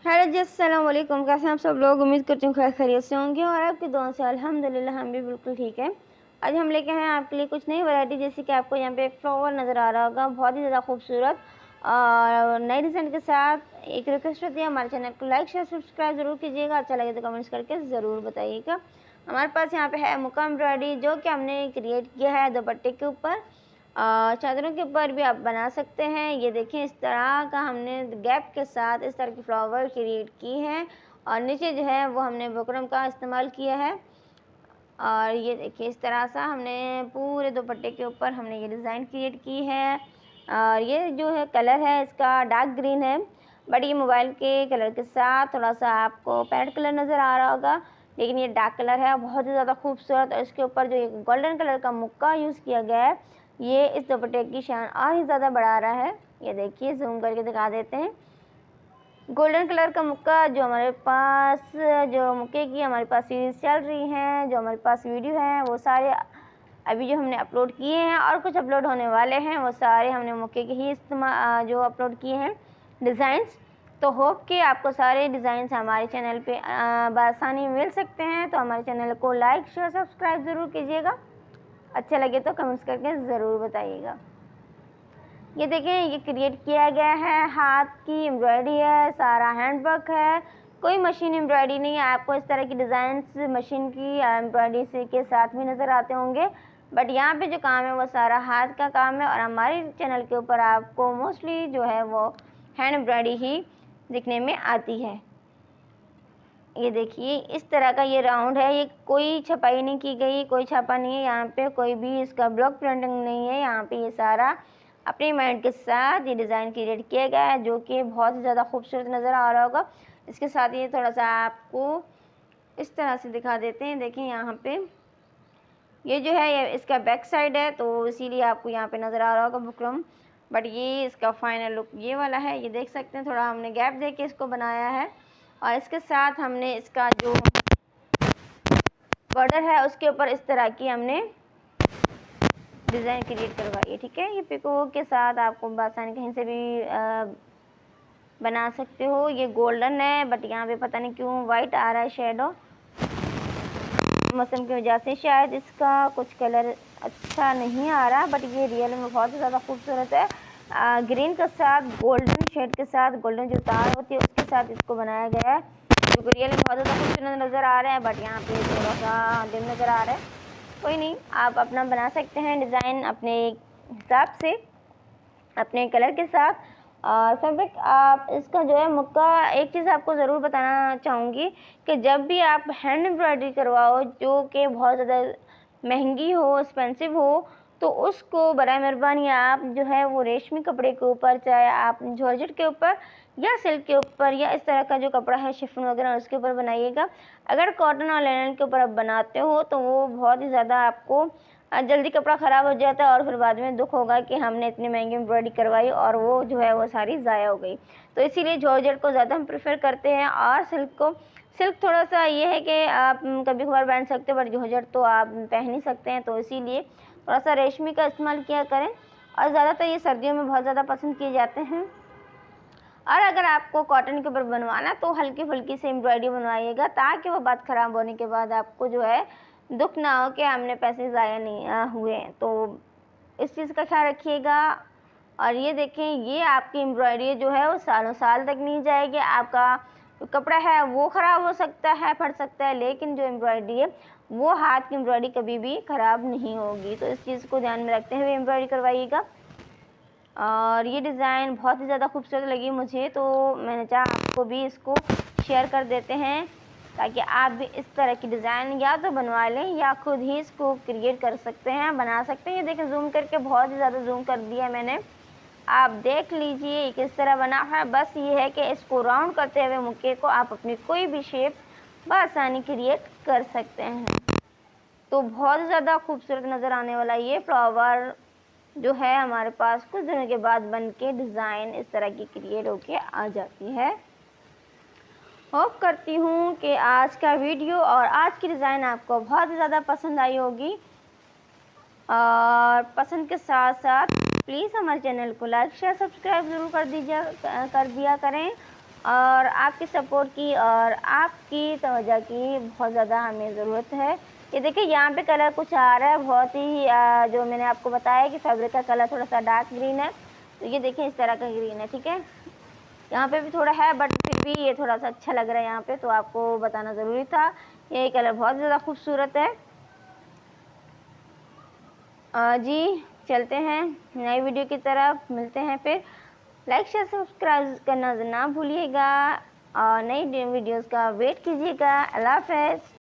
Hello जी, अस्सलाम वालेकुम। कैसे हैं आप सब लोग? उम्मीद करती हूँ खैर खैरियत से होंगे और आपकी दुआ से अल्हम्दुलिल्लाह हम भी बिल्कुल ठीक है। आज हम लेके आए हैं आपके लिए कुछ नई वैरायटी, जैसे कि आपको यहाँ पे एक फ्लावर नज़र आ रहा होगा, बहुत ही ज़्यादा खूबसूरत और नई डिज़ाइन के साथ। एक रिक्वेस्ट होती है, हमारे चैनल को लाइक शेयर सब्सक्राइब ज़रूर कीजिएगा। अच्छा लगे तो कमेंट्स करके ज़रूर बताइएगा। हमारे पास यहाँ पे है मुका एम्ब्रॉयडरी, जो कि हमने क्रिएट किया है दुपट्टे के ऊपर, चादरों के ऊपर भी आप बना सकते हैं। ये देखें, इस तरह का हमने गैप के साथ इस तरह की फ्लावर क्रिएट की है और नीचे जो है वो हमने बुकरम का इस्तेमाल किया है। और ये देखिए, इस तरह सा हमने पूरे दुपट्टे के ऊपर हमने ये डिज़ाइन क्रिएट की है। और ये जो है कलर है इसका डार्क ग्रीन है, बट ये मोबाइल के कलर के साथ थोड़ा सा आपको पैरेट कलर नज़र आ रहा होगा, लेकिन ये डार्क कलर है, बहुत ही ज़्यादा खूबसूरत। और इसके ऊपर जो एक गोल्डन कलर का मुक्का यूज़ किया गया है, ये इस दुपट्टे की शान और ही ज़्यादा बढ़ा रहा है। ये देखिए, जूम करके दिखा देते हैं। गोल्डन कलर का मुक्का जो हमारे पास, जो मुक्के की हमारे पास सीरीज़ चल रही हैं, जो हमारे पास वीडियो हैं, वो सारे अभी जो हमने अपलोड किए हैं और कुछ अपलोड होने वाले हैं, वो सारे हमने मुक्के के ही जो अपलोड किए हैं डिज़ाइंस। तो होप कि आपको सारे डिज़ाइंस हमारे चैनल पे बआसानी मिल सकते हैं। तो हमारे चैनल को लाइक शेयर सब्सक्राइब ज़रूर कीजिएगा। अच्छा लगे तो कमेंट्स करके ज़रूर बताइएगा। ये देखें, ये क्रिएट किया गया है, हाथ की एम्ब्रॉयडरी है, सारा हैंडवर्क है, कोई मशीन एम्ब्रॉयडरी नहीं है। आपको इस तरह की डिज़ाइंस मशीन की एम्ब्रॉयडरी से के साथ भी नज़र आते होंगे, बट यहाँ पे जो काम है वो सारा हाथ का काम है। और हमारे चैनल के ऊपर आपको मोस्टली जो है वो हैंड एम्ब्रॉयडरी ही दिखने में आती है। ये देखिए, इस तरह का ये राउंड है, ये कोई छपाई नहीं की गई, कोई छापा नहीं है यहाँ पे, कोई भी इसका ब्लॉक प्रिंटिंग नहीं है। यहाँ पे ये सारा अपने माइंड के साथ ये डिज़ाइन क्रिएट किया गया है, जो कि बहुत ही ज़्यादा खूबसूरत नज़र आ रहा होगा। इसके साथ ये थोड़ा सा आपको इस तरह से दिखा देते हैं। देखें, यहाँ पे ये जो है ये इसका बैक साइड है, तो इसीलिए आपको यहाँ पे नज़र आ रहा होगा बुकरम, बट ये इसका फाइनल लुक ये वाला है। ये देख सकते हैं, थोड़ा हमने गैप दे के इसको बनाया है और इसके साथ हमने इसका जो बॉर्डर है उसके ऊपर इस तरह की हमने डिज़ाइन क्रिएट करवाई है। ठीक है, ये पिको के साथ आपको आसानी कहीं से भी बना सकते हो। ये गोल्डन है, बट यहाँ पे पता नहीं क्यों वाइट आ रहा है शेडो, मौसम की वजह से शायद इसका कुछ कलर अच्छा नहीं आ रहा, बट ये रियल में बहुत ही ज़्यादा खूबसूरत है। ग्रीन के साथ गोल्डन शेड के साथ, गोल्डन जो तार होती है उसके साथ इसको बनाया गया है, जो रियल में बहुत ज़्यादा खूबसूरत नज़र आ रहा है, बट यहाँ पे थोड़ा सा डिम नज़र आ रहा है। कोई नहीं, आप अपना बना सकते हैं डिज़ाइन अपने हिसाब से, अपने कलर के साथ। और फैब्रिक आप इसका जो है मुक्का, एक चीज़ आपको ज़रूर बताना चाहूँगी कि जब भी आप हैंड एम्ब्रॉयडरी करवाओ, जो कि बहुत ज़्यादा महंगी हो, एक्सपेंसिव हो, तो उसको बराए मेहरबानी आप जो है वो रेशमी कपड़े के ऊपर, चाहे आप जॉर्जेट के ऊपर या सिल्क के ऊपर या इस तरह का जो कपड़ा है शिफॉन वगैरह उसके ऊपर बनाइएगा। अगर कॉटन और लिनन के ऊपर आप बनाते हो तो वो बहुत ही ज़्यादा आपको जल्दी कपड़ा ख़राब हो जाता है और फिर बाद में दुख होगा कि हमने इतनी महंगी एम्ब्रॉयडरी करवाई और वो जो है वो सारी ज़ाया हो गई। तो इसीलिए जॉर्जेट को ज़्यादा हम प्रेफर करते हैं और सिल्क को। सिल्क थोड़ा सा ये है कि आप कभी कभार पहन सकते हो, बट जॉर्जेट तो आप पहन ही सकते हैं। तो इसीलिए थोड़ा सा रेशमी का इस्तेमाल किया करें, और ज़्यादातर ये सर्दियों में बहुत ज़्यादा पसंद किए जाते हैं। और अगर आपको कॉटन के ऊपर बनवाना तो हल्की फुल्की से एम्ब्रॉयडरी बनवाइएगा, ताकि वो बात ख़राब होने के बाद आपको जो है दुख ना हो कि हमने पैसे ज़ाया नहीं हुए। तो इस चीज़ का ख्याल रखिएगा। और ये देखें, ये आपकी एम्ब्रॉयडरी जो है वो सालों साल तक नहीं जाएगी। आपका जो कपड़ा है वो ख़राब हो सकता है, फट सकता है, लेकिन जो एम्ब्रॉयडरी है वो हाथ की एम्ब्रॉयडरी कभी भी ख़राब नहीं होगी। तो इस चीज़ को ध्यान में रखते हुए एम्ब्रॉयडरी करवाइएगा। और ये डिज़ाइन बहुत ही ज़्यादा खूबसूरत लगी मुझे, तो मैंने चाहा आपको भी इसको शेयर कर देते हैं, ताकि आप भी इस तरह की डिज़ाइन या तो बनवा लें या खुद ही इसको क्रिएट कर सकते हैं, बना सकते हैं। ये देखें, जूम करके बहुत ही ज़्यादा जूम कर दिया मैंने, आप देख लीजिए किस तरह बना है। बस ये है कि इसको राउंड करते हुए मुक्के को आप अपनी कोई भी शेप बआसानी क्रिएट कर सकते हैं। तो बहुत ज़्यादा खूबसूरत नज़र आने वाला ये फ्लावर जो है हमारे पास कुछ दिनों के बाद बन के डिज़ाइन इस तरह की क्रिएट होके आ जाती है। होप करती हूँ कि आज का वीडियो और आज की डिज़ाइन आपको बहुत ज़्यादा पसंद आई होगी, और पसंद के साथ साथ प्लीज़ हमारे चैनल को लाइक शेयर सब्सक्राइब ज़रूर कर दिया करें। और आपकी सपोर्ट की और आपकी तवज्जो की बहुत ज़्यादा हमें ज़रूरत है। ये देखिए यहाँ पे कलर कुछ आ रहा है बहुत ही जो मैंने आपको बताया कि फैब्रिक का कलर थोड़ा-सा डार्क ग्रीन है। तो ये देखिए इस तरह का ग्रीन है, ठीक है। यहाँ पे भी थोड़ा है बट फिर भी ये थोड़ा-सा अच्छा लग रहा है यहाँ पे, तो आपको बताना ज़रूरी था। ये कलर बहुत ज़्यादा खूबसूरत है। जी, चलते हैं नई वीडियो की तरफ, मिलते हैं फिर। लाइक शेयर सब्सक्राइब करना ना भूलिएगा और नई वीडियोज़ का वेट कीजिएगा। अल्लाह हाफ़िज़।